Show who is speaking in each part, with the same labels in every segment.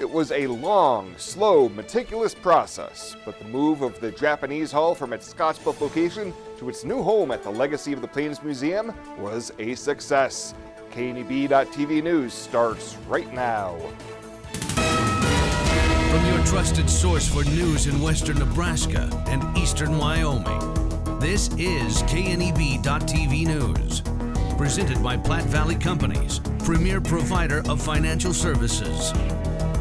Speaker 1: It was a long, slow, meticulous process, but the move of the Japanese Hall from its Scottsbluff location to its new home at the Legacy of the Plains Museum was a success. KNEB.TV News starts right now.
Speaker 2: From your trusted source for news in western Nebraska and eastern Wyoming, this is KNEB.TV News. Presented by Platte Valley Companies, premier provider of financial services.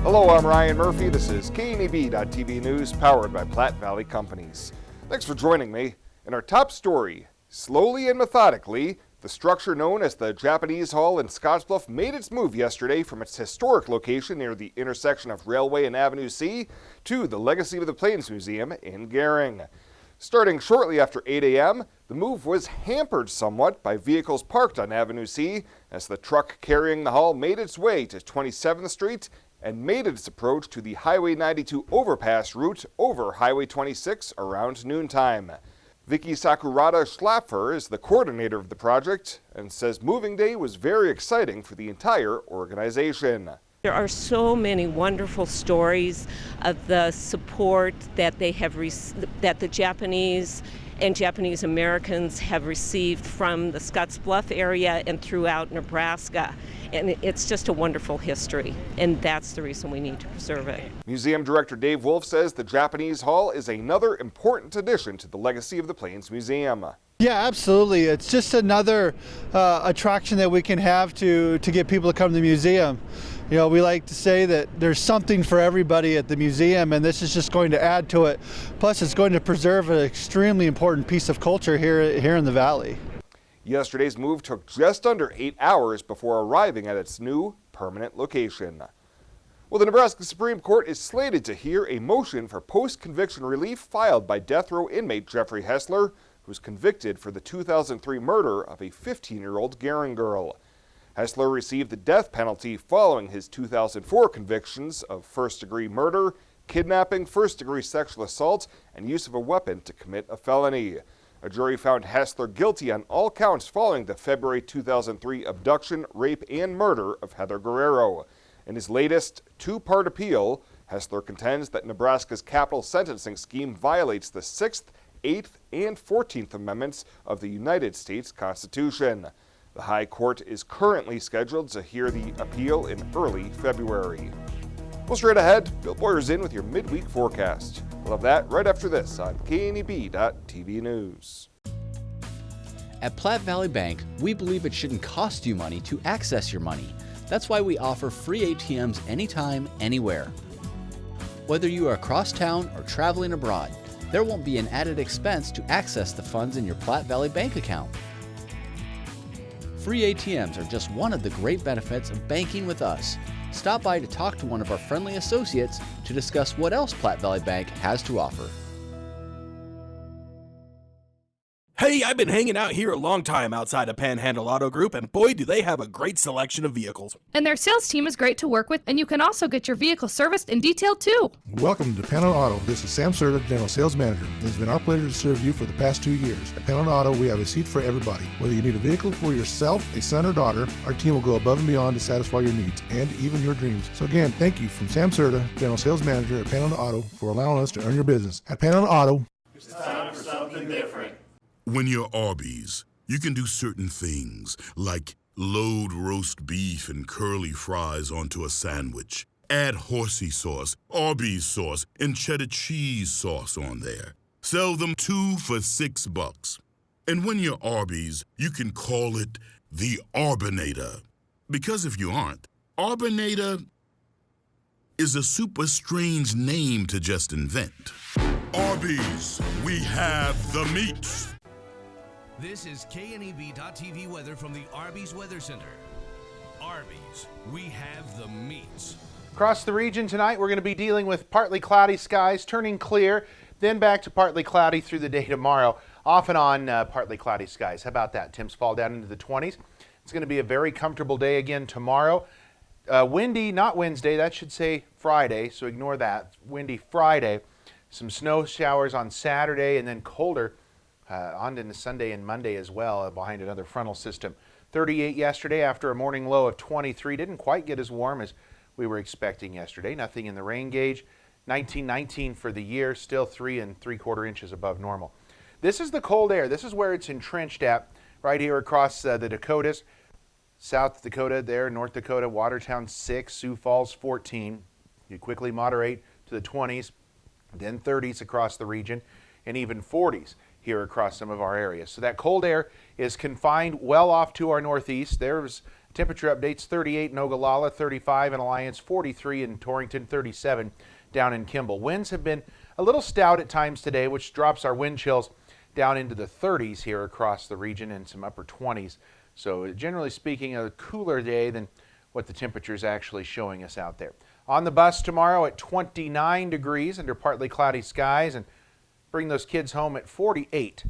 Speaker 1: Hello, I'm Ryan Murphy. This is KNEB.TV News, powered by Platte Valley Companies. Thanks for joining me. In our top story, slowly and methodically, the structure known as the Japanese Hall in Scottsbluff made its move yesterday from its historic location near the intersection of Railway and Avenue C to the Legacy of the Plains Museum in Gering. Starting shortly after 8 a.m., the move was hampered somewhat by vehicles parked on Avenue C as the truck carrying the hall made its way to 27th Street and made its approach to the Highway 92 overpass route over Highway 26 around noontime. Vicky Sakurada Schlapfer is the coordinator of the project and says moving day was very exciting for the entire organization.
Speaker 3: There are so many wonderful stories of the support that they have that the Japanese and Japanese Americans have received from the Scottsbluff area and throughout Nebraska. And it's just a wonderful history, and that's the reason we need to preserve it.
Speaker 1: Museum Director Dave Wolf says the Japanese Hall is another important addition to the Legacy of the Plains Museum.
Speaker 4: Yeah, absolutely. It's just another attraction that we can have to get people to come to the museum. You know, we like to say that there's something for everybody at the museum, and this is just going to add to it. Plus, it's going to preserve an extremely important piece of culture here in the valley.
Speaker 1: Yesterday's move took just under 8 hours before arriving at its new permanent location. Well, the Nebraska Supreme Court is slated to hear a motion for post-conviction relief filed by death row inmate Jeffrey Hessler, who was convicted for the 2003 murder of a 15-year-old Gering girl. Hessler received the death penalty following his 2004 convictions of first-degree murder, kidnapping, first-degree sexual assault, and use of a weapon to commit a felony. A jury found Hessler guilty on all counts following the February 2003 abduction, rape, and murder of Heather Guerrero. In his latest two-part appeal, Hessler contends that Nebraska's capital sentencing scheme violates the 6th, 8th, and 14th Amendments of the United States Constitution. The High Court is currently scheduled to hear the appeal in early February. Well, straight ahead, Bill Boyer's in with your midweek forecast. We'll have that right after this on KNEB.TV News.
Speaker 5: At Platte Valley Bank, we believe it shouldn't cost you money to access your money. That's why we offer free ATMs anytime, anywhere. Whether you are across town or traveling abroad, there won't be an added expense to access the funds in your Platte Valley Bank account. Free ATMs are just one of the great benefits of banking with us. Stop by to talk to one of our friendly associates to discuss what else Platte Valley Bank has to offer.
Speaker 6: Hey, I've been hanging out here a long time outside of Panhandle Auto Group, and boy, do they have a great selection of vehicles.
Speaker 7: And their sales team is great to work with, and you can also get your vehicle serviced and detailed too.
Speaker 8: Welcome to Panhandle Auto. This is Sam Serta, General Sales Manager. It's been our pleasure to serve you for the past 2 years. At Panhandle Auto, we have a seat for everybody. Whether you need a vehicle for yourself, a son, or daughter, our team will go above and beyond to satisfy your needs and even your dreams. So again, thank you from Sam Serta, General Sales Manager at Panhandle Auto, for allowing us to earn your business. At Panhandle Auto,
Speaker 9: it's time for something different.
Speaker 10: When you're Arby's, you can do certain things, like load roast beef and curly fries onto a sandwich. Add horsey sauce, Arby's sauce, and cheddar cheese sauce on there. Sell them 2 for $6. And when you're Arby's, you can call it the Arbinator. Because if you aren't, Arbinator is a super strange name to just invent. Arby's, we have the meat.
Speaker 2: This is KNEB.TV weather from the Arby's Weather Center. Arby's, we have the meats.
Speaker 11: Across the region tonight, we're going to be dealing with partly cloudy skies, turning clear, then back to partly cloudy through the day tomorrow. Off and on partly cloudy skies. How about that? Temps fall down into the 20s. It's going to be a very comfortable day again tomorrow. Windy, not Wednesday, that should say Friday, so ignore that. Windy Friday. Some snow showers on Saturday, and then colder on into Sunday and Monday as well, behind another frontal system. 38 yesterday after a morning low of 23. Didn't quite get as warm as we were expecting yesterday. Nothing in the rain gauge. 1919 for the year, still 3 3/4 inches above normal. This is the cold air. This is where it's entrenched at, right here across the Dakotas. South Dakota there, North Dakota, Watertown 6, Sioux Falls 14. You quickly moderate to the 20s, then 30s across the region, and even 40s here across some of our areas. So that cold air is confined well off to our northeast. There's temperature updates: 38 in Ogallala, 35 in Alliance, 43 in Torrington, 37 down in Kimball. Winds have been a little stout at times today, which drops our wind chills down into the 30s here across the region and some upper 20s. So generally speaking, a cooler day than what the temperature is actually showing us out there. On the bus tomorrow at 29 degrees under partly cloudy skies, and bring those kids home at 48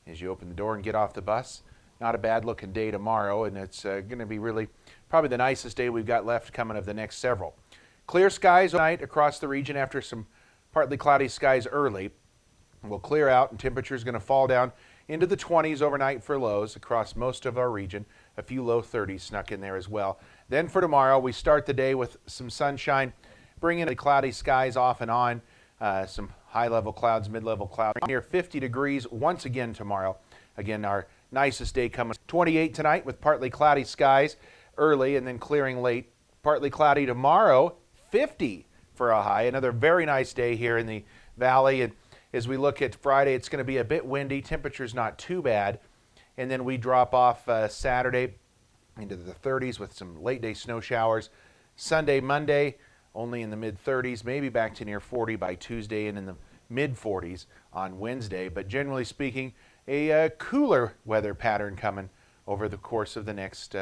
Speaker 11: as you open the door and get off the bus. Not a bad looking day tomorrow, and it's going to be really probably the nicest day we've got left coming of the next several. Clear skies tonight across the region after some partly cloudy skies early. We'll clear out and temperature is going to fall down into the 20s overnight for lows across most of our region. A few low 30s snuck in there as well. Then for tomorrow, we start the day with some sunshine, bring in the cloudy skies off and on, some high-level clouds, mid-level clouds. Near 50 degrees once again tomorrow. Again, our nicest day coming. 28 tonight with partly cloudy skies early and then clearing late. Partly cloudy tomorrow, 50 for a high. Another very nice day here in the valley. And as we look at Friday, it's going to be a bit windy. Temperature's not too bad. And then we drop off Saturday into the 30s with some late day snow showers. Sunday, Monday, only in the mid-30s, maybe back to near 40 by Tuesday, and in the mid-40s on Wednesday. But generally speaking, a cooler weather pattern coming over the course of the next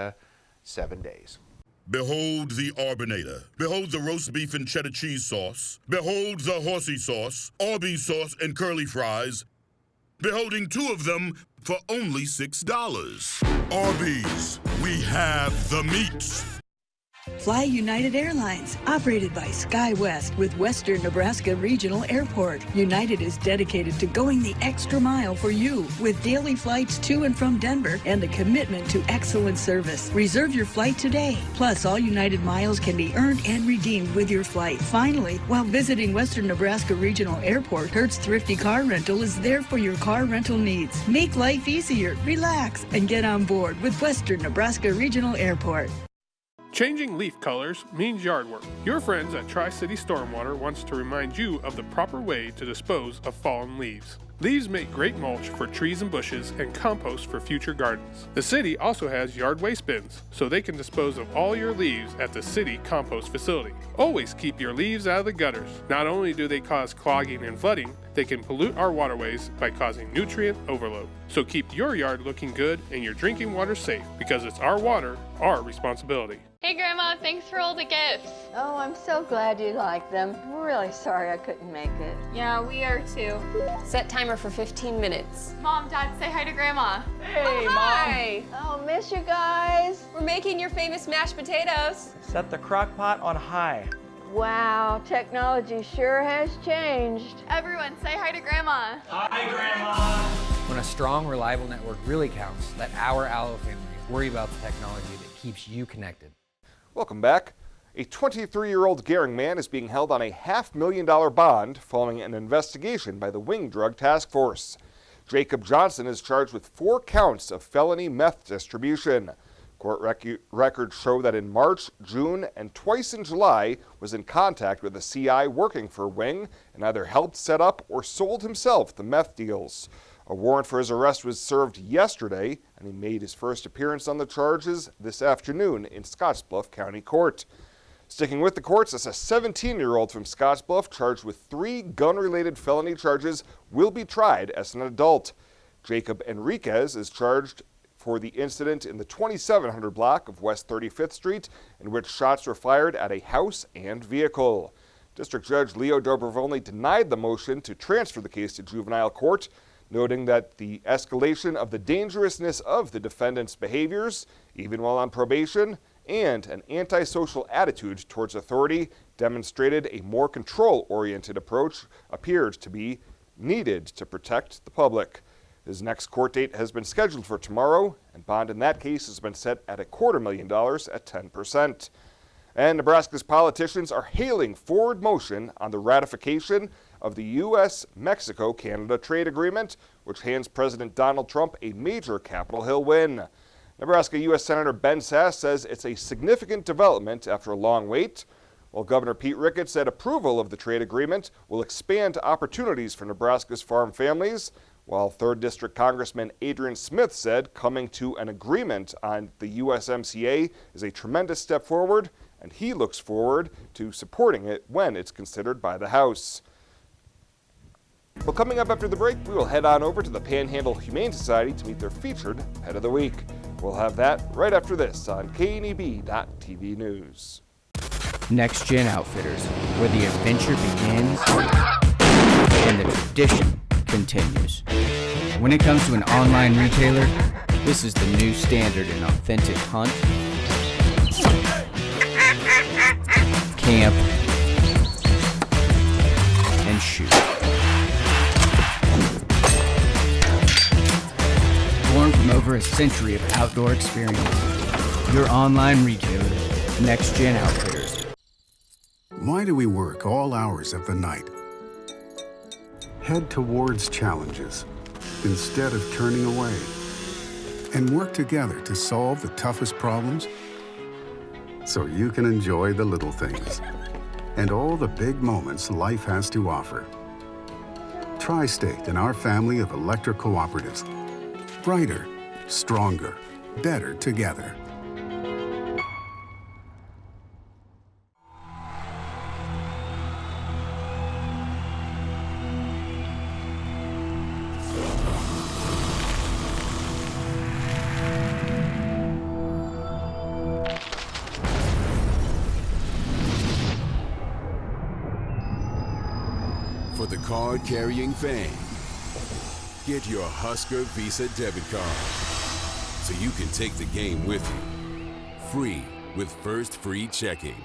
Speaker 11: 7 days.
Speaker 10: Behold the Arbinator. Behold the roast beef and cheddar cheese sauce. Behold the horsey sauce, Arby's sauce, and curly fries. Beholding 2 of them for only $6. Arby's, we have the meats.
Speaker 12: Fly United Airlines, operated by SkyWest with Western Nebraska Regional Airport. United is dedicated to going the extra mile for you with daily flights to and from Denver and a commitment to excellent service. Reserve your flight today. Plus, all United miles can be earned and redeemed with your flight. Finally, while visiting Western Nebraska Regional Airport, Hertz Thrifty Car Rental is there for your car rental needs. Make life easier, relax, and get on board with Western Nebraska Regional Airport.
Speaker 13: Changing leaf colors means yard work. Your friends at Tri-City Stormwater wants to remind you of the proper way to dispose of fallen leaves. Leaves make great mulch for trees and bushes and compost for future gardens. The city also has yard waste bins, so they can dispose of all your leaves at the city compost facility. Always keep your leaves out of the gutters. Not only do they cause clogging and flooding, they can pollute our waterways by causing nutrient overload. So keep your yard looking good and your drinking water safe, because it's our water, our responsibility.
Speaker 14: Hey Grandma, thanks for all the gifts.
Speaker 15: Oh, I'm so glad you like them. I'm really sorry I couldn't make it.
Speaker 14: Yeah, we are too.
Speaker 16: Set timer for 15 minutes.
Speaker 14: Mom, Dad, say hi to Grandma.
Speaker 16: Hey,
Speaker 14: hi.
Speaker 15: Oh, miss you guys.
Speaker 16: We're making your famous mashed potatoes.
Speaker 17: Set the crock pot on high.
Speaker 15: Wow, technology sure has changed.
Speaker 14: Everyone, say hi to Grandma.
Speaker 17: Hi, Grandma.
Speaker 18: When a strong, reliable network really counts, let our Allo family worry about the technology that keeps you connected.
Speaker 1: Welcome back. A 23-year-old Gering man is being held on a $500,000 bond following an investigation by the Wing Drug Task Force. Jacob Johnson is charged with 4 counts of felony meth distribution. Court records show that in March, June, and twice in July was in contact with a CI working for Wing and either helped set up or sold himself the meth deals. A warrant for his arrest was served yesterday, and he made his first appearance on the charges this afternoon in Scottsbluff County Court. Sticking with the courts, as a 17-year-old from Scottsbluff charged with 3 gun-related felony charges will be tried as an adult. Jacob Enriquez is charged for the incident in the 2700 block of West 35th Street, in which shots were fired at a house and vehicle. District Judge Leo Dobrovolny denied the motion to transfer the case to juvenile court, noting that the escalation of the dangerousness of the defendant's behaviors, even while on probation, and an antisocial attitude towards authority demonstrated a more control-oriented approach appeared to be needed to protect the public. His next court date has been scheduled for tomorrow, and bond in that case has been set at $250,000 at 10%. And Nebraska's politicians are hailing forward motion on the ratification of the U.S.-Mexico-Canada trade agreement, which hands President Donald Trump a major Capitol Hill win. Nebraska U.S. Senator Ben Sass says it's a significant development after a long wait, while Governor Pete Ricketts said approval of the trade agreement will expand opportunities for Nebraska's farm families, while 3rd District Congressman Adrian Smith said coming to an agreement on the USMCA is a tremendous step forward, and he looks forward to supporting it when it's considered by the House. Well, coming up after the break, we will head on over to the Panhandle Humane Society to meet their featured Pet of the Week. We'll have that right after this on KNEB.TV News.
Speaker 19: Next Gen Outfitters, where the adventure begins and the tradition continues. When it comes to an online retailer, this is the new standard in authentic hunt, camp, and shoot. Born from over a century of outdoor experience, your online retailer, Next Gen Outfitters.
Speaker 20: Why do we work all hours of the night? Head towards challenges instead of turning away, and work together to solve the toughest problems so you can enjoy the little things and all the big moments life has to offer. Tri-State and our family of electric cooperatives. Brighter, stronger, better together.
Speaker 21: For the card-carrying fan, get your Husker Visa debit card so you can take the game with you. Free with First Free Checking.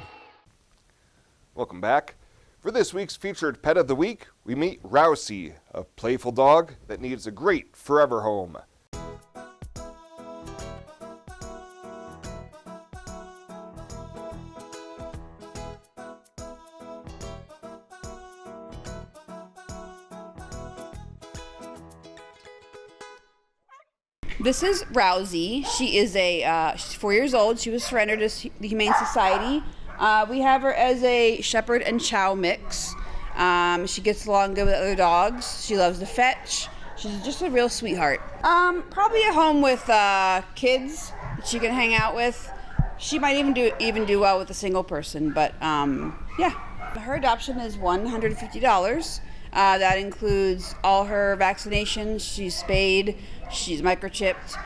Speaker 1: Welcome back. For this week's featured Pet of the Week, we meet Rousey, a playful dog that needs a great forever home.
Speaker 22: This is Rousey. She is she's 4 years old. She was surrendered to the Humane Society. We have her as a Shepherd and Chow mix. She gets along good with other dogs. She loves to fetch. She's just a real sweetheart. Probably at home with kids that she can hang out with. She might even do well with a single person, but yeah. Her adoption is $150. That includes all her vaccinations. She's spayed, she's microchipped,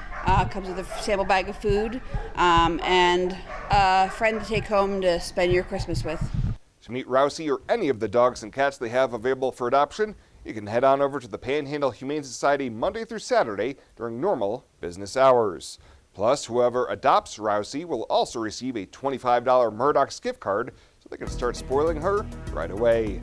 Speaker 22: comes with a sample bag of food, and a friend to take home to spend your Christmas with.
Speaker 1: To meet Rousey or any of the dogs and cats they have available for adoption, you can head on over to the Panhandle Humane Society Monday through Saturday during normal business hours. Plus, whoever adopts Rousey will also receive a $25 Murdoch's gift card so they can start spoiling her right away.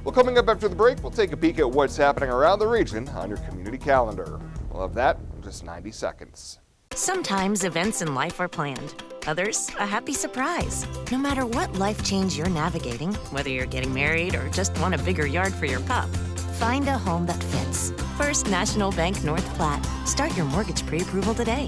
Speaker 1: Well, coming up after the break, we'll take a peek at what's happening around the region on your community calendar. We'll have that in just 90 seconds.
Speaker 23: Sometimes events in life are planned. Others, a happy surprise. No matter what life change you're navigating, whether you're getting married or just want a bigger yard for your pup, find a home that fits. First National Bank North Platte. Start your mortgage pre-approval today.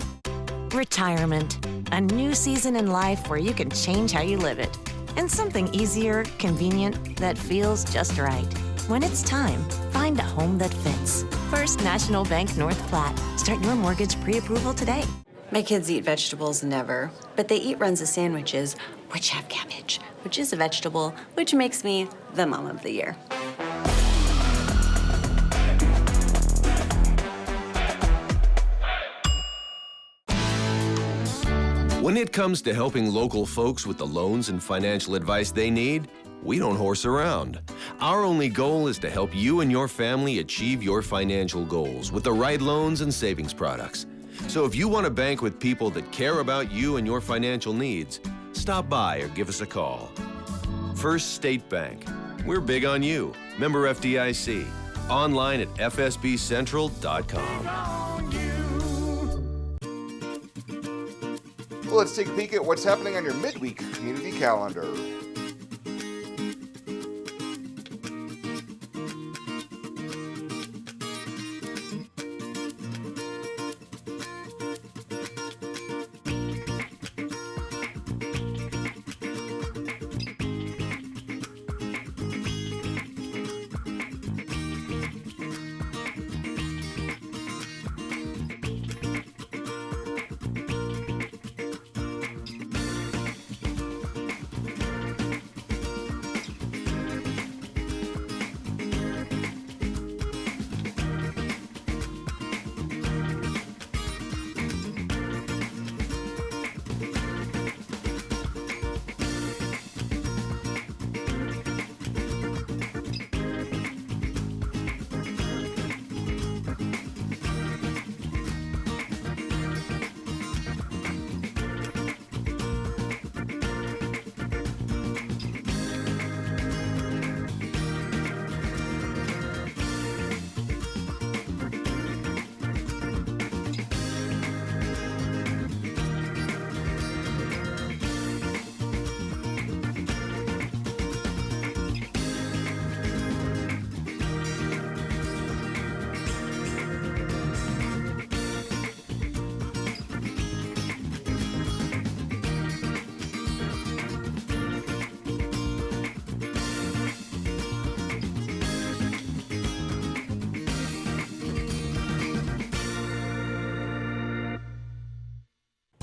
Speaker 23: Retirement. A new season in life where you can change how you live it. And something easier, convenient, that feels just right. When it's time, find a home that fits. First National Bank North Platte. Start your mortgage pre-approval today.
Speaker 24: My kids eat vegetables never, but they eat Runza sandwiches, which have cabbage, which is a vegetable, which makes me the mom of the year.
Speaker 25: When it comes to helping local folks with the loans and financial advice they need, we don't horse around. Our only goal is to help you and your family achieve your financial goals with the right loans and savings products. So if you want to bank with people that care about you and your financial needs, stop by or give us a call. First State Bank. We're big on you. Member FDIC. Online at fsbcentral.com.
Speaker 1: Well, let's take a peek at what's happening on your midweek community calendar.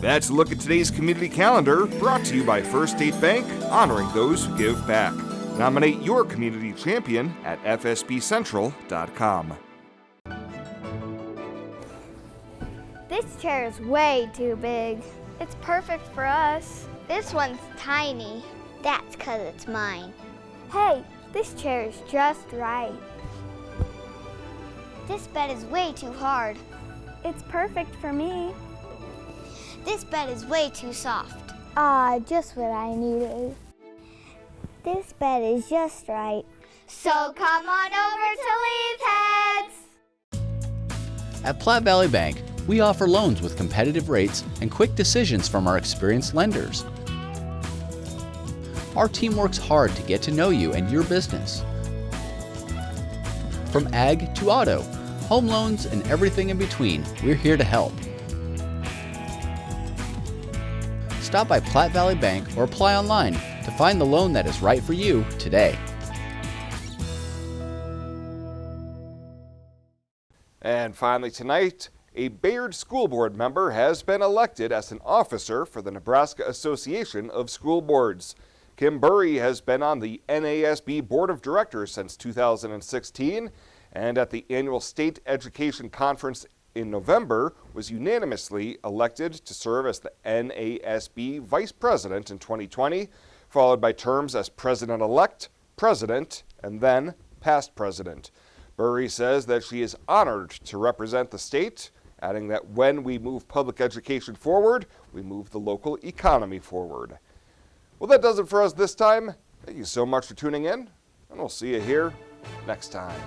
Speaker 1: That's a look at today's community calendar, brought to you by First State Bank, honoring those who give back. Nominate your community champion at fsbcentral.com.
Speaker 3: This chair is way too big. It's perfect for us. This one's tiny. That's 'cause it's mine. Hey, this chair is just right. This bed is way too hard. It's perfect for me. This bed is way too soft. Just what I needed. This bed is just right. So come on over to Leeds Heads.
Speaker 4: At Platte Valley Bank, we offer loans with competitive rates and quick decisions from our experienced lenders. Our team works hard to get to know you and your business. From ag to auto, home loans, and everything in between, we're here to help. Stop by Platte Valley Bank or apply online to find the loan that is right for you today.
Speaker 1: And finally tonight, a Bayard School Board member has been elected as an officer for the Nebraska Association of School Boards. Kim Burry has been on the NASB Board of Directors since 2016, and at the annual State Education Conference in November was unanimously elected to serve as the NASB Vice President in 2020, followed by terms as President-elect, President, and then past President. Burry says that she is honored to represent the state, adding that when we move public education forward, we move the local economy forward. Well, that does it for us this time. Thank you so much for tuning in, and we'll see you here next time.